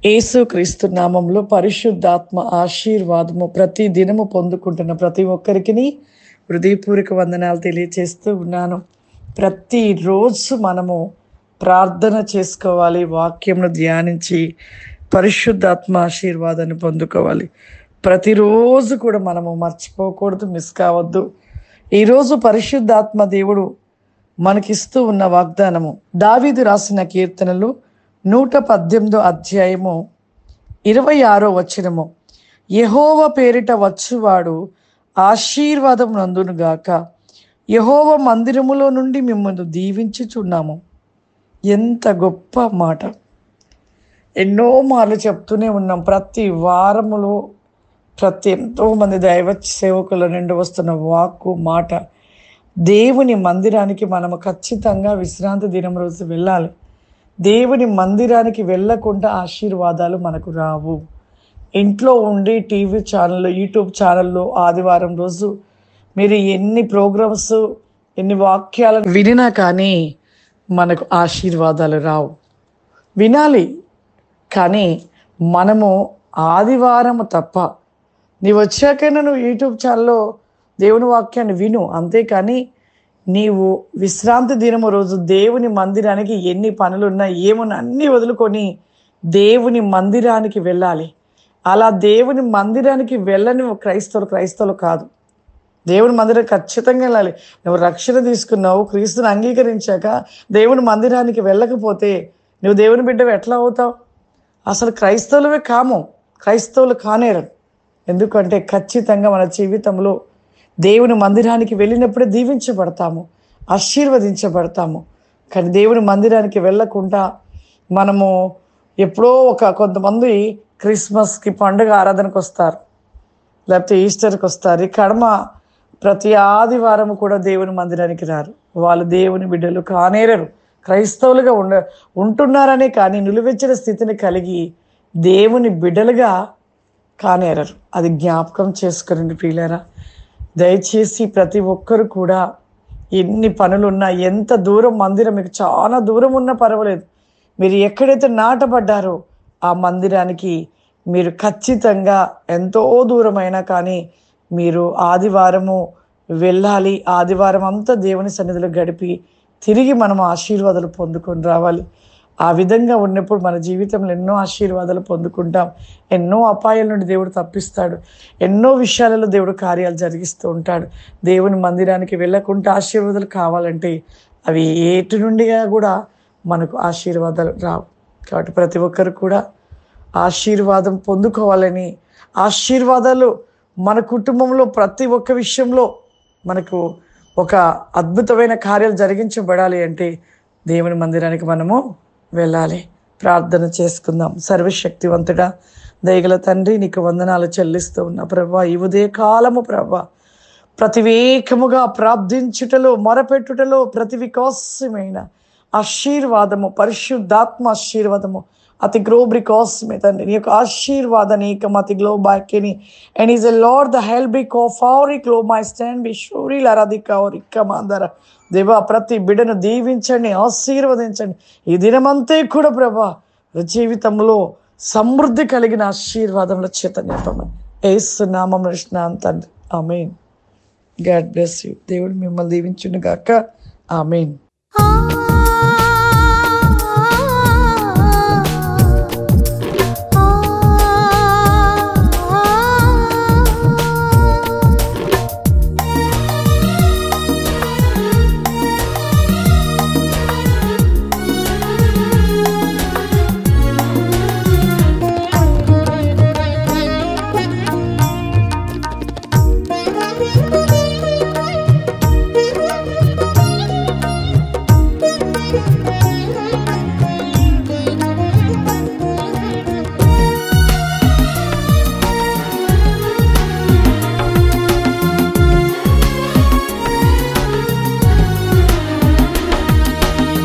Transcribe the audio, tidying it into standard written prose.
యేసుక్రీస్తు నామంలో పరిశుద్ధాత్మ ఆశీర్వాదము ప్రతి దినము పొందుకుంటున్న ప్రతి ఒక్కరికి హృదయపూర్వక వందనాలు తెలియచేస్తూ ఉన్నాను. ప్రతిరోజు మనము ప్రార్థన చేసుకోవాలి, వాక్యంను ధ్యానించి పరిశుద్ధాత్మ ఆశీర్వాదాన్ని పొందుకోవాలి. ప్రతిరోజు కూడా మనము మర్చిపోకూడదు, మిస్ కావద్దు. ఈరోజు పరిశుద్ధాత్మ దేవుడు మనకిస్తూ ఉన్న వాగ్దానము దావీదు రాసిన కీర్తనలు 118 అధ్యాయము 26 వచనము. యెహోవా పేరిట వచ్చువాడు ఆశీర్వాదం నందునుగాక. యెహోవా మందిరములో నుండి మిమ్మల్ని దీవించుచున్నాము. ఎంత గొప్ప మాట! ఎన్నో మార్లు చెప్తూనే ఉన్నాం. ప్రతి వారములో ఎంతోమంది దైవ సేవకుల నుండి వస్తున్న వాక్కు మాట, దేవుని మందిరానికి మనము ఖచ్చితంగా విశ్రాంతి దినం రోజు వెళ్ళాలి. దేవుని మందిరానికి వెళ్ళకుండా ఆశీర్వాదాలు మనకు రావు. ఇంట్లో ఉండి టీవీ ఛానల్లో, యూట్యూబ్ ఛానల్లో ఆదివారం రోజు మీరు ఎన్ని ప్రోగ్రామ్స్, ఎన్ని వాక్యాలను వినినా కానీ మనకు ఆశీర్వాదాలు రావు. వినాలి, కానీ మనము ఆదివారం తప్ప, నీవు వచ్చాకైనా నువ్వు యూట్యూబ్ ఛానల్లో దేవుని వాక్యాన్ని విను, అంతేకాని నీవు విశ్రాంతి దినము రోజు దేవుని మందిరానికి ఎన్ని పనులున్నా ఏమున్నా అన్నీ వదులుకొని దేవుని మందిరానికి వెళ్ళాలి. అలా దేవుని మందిరానికి వెళ్ళని క్రైస్తవులు కాదు. దేవుని మందిరం ఖచ్చితంగా వెళ్ళాలి. నువ్వు రక్షణ తీసుకున్నావు, క్రీస్తుని అంగీకరించాక దేవుని మందిరానికి వెళ్ళకపోతే నువ్వు దేవుని బిడ్డవి ఎట్లా అవుతావు? అసలు క్రైస్తవులవే కాము, క్రైస్తవులు కానేరు. ఎందుకంటే ఖచ్చితంగా మన జీవితంలో దేవుని మందిరానికి వెళ్ళినప్పుడే దీవించబడతాము, ఆశీర్వదించబడతాము. కానీ దేవుని మందిరానికి వెళ్ళకుండా మనము ఎప్పుడో కొంతమంది క్రిస్మస్కి పండుగ ఆరాధనకు వస్తారు, లేకపోతే ఈస్టర్కి వస్తారు. ఈ కడమ ప్రతి ఆదివారం కూడా దేవుని మందిరానికి రారు. వాళ్ళు దేవుని బిడ్డలు కానేరరు. క్రైస్తవులుగా ఉంటున్నారనే కానీ నిలువెచ్చిన స్థితిని కలిగి దేవుని బిడ్డలుగా కానేరరు. అది జ్ఞాపకం చేసుకుని ప్రియులారా, దయచేసి ప్రతి ఒక్కరు కూడా ఎన్ని పనులున్నా, ఎంత దూరం మందిరం, మీకు చాలా దూరం ఉన్నా పర్వాలేదు, మీరు ఎక్కడైతే నాటబడ్డారో ఆ మందిరానికి మీరు ఖచ్చితంగా ఎంతో దూరమైనా కానీ మీరు ఆదివారము వెళ్ళాలి. ఆదివారం అంతా దేవుని సన్నిధిలో గడిపి తిరిగి మనం ఆశీర్వాదాలు పొందుకొని రావాలి. ఆ విధంగా ఉన్నప్పుడు మన జీవితంలో ఎన్నో ఆశీర్వాదాలు పొందుకుంటాం. ఎన్నో అపాయాల నుండి దేవుడు తప్పిస్తాడు. ఎన్నో విషయాలలో దేవుడు కార్యాలు జరిగిస్తూ ఉంటాడు. దేవుని మందిరానికి వెళ్ళకుండా ఆశీర్వాదాలు కావాలంటే అవి ఏటి నుండిగా కూడా మనకు ఆశీర్వాదాలు రావు. కాబట్టి ప్రతి ఒక్కరు కూడా ఆశీర్వాదం పొందుకోవాలని, ఆశీర్వాదాలు మన కుటుంబంలో ప్రతి ఒక్క విషయంలో మనకు ఒక అద్భుతమైన కార్యాలు జరిగించబడాలి అంటే దేవుని మందిరానికి మనము వెళ్ళాలి. ప్రార్థన చేసుకుందాం. సర్వశక్తివంతుడా, దయగల తండ్రి, నీకు వందనాలు చెల్లిస్తూ ఉన్నా ప్రభా. ఈ ఉదయ కాలము ప్రభా, ప్రతివేకముగా ప్రార్థించుటలో, మొరపెట్టుటలో ప్రతి వికాసమైన ఆశీర్వాదము, పరిశుద్ధాత్మ ఆశీర్వాదము అతి గ్లోబ్రి కాస్మే తండ్రి, నీ యొక్క ఆశీర్వాద నీకం అతి గ్లోబాకిని and is a lord the హెల్బిక్ ఆఫ్ అవర్ గ్లో మై స్టాండ్ బి షూరి లరాధిక ఇక్కమాందర. దేవా, ప్రతి బిడ్డను దీవించండి, ఆశీర్వదించండి. ఈ దినమంతే కూడా ప్రభా జీవితంలో సమృద్ధి కలిగిన ఆశీర్వాదముల చేత నింపమని యేసు నామమున అడుగుచున్నాను తండ్రి. ఆమేన్. God bless you. దేవుడు మిమ్మల్ని దీవించును గాక. ఆమేన్.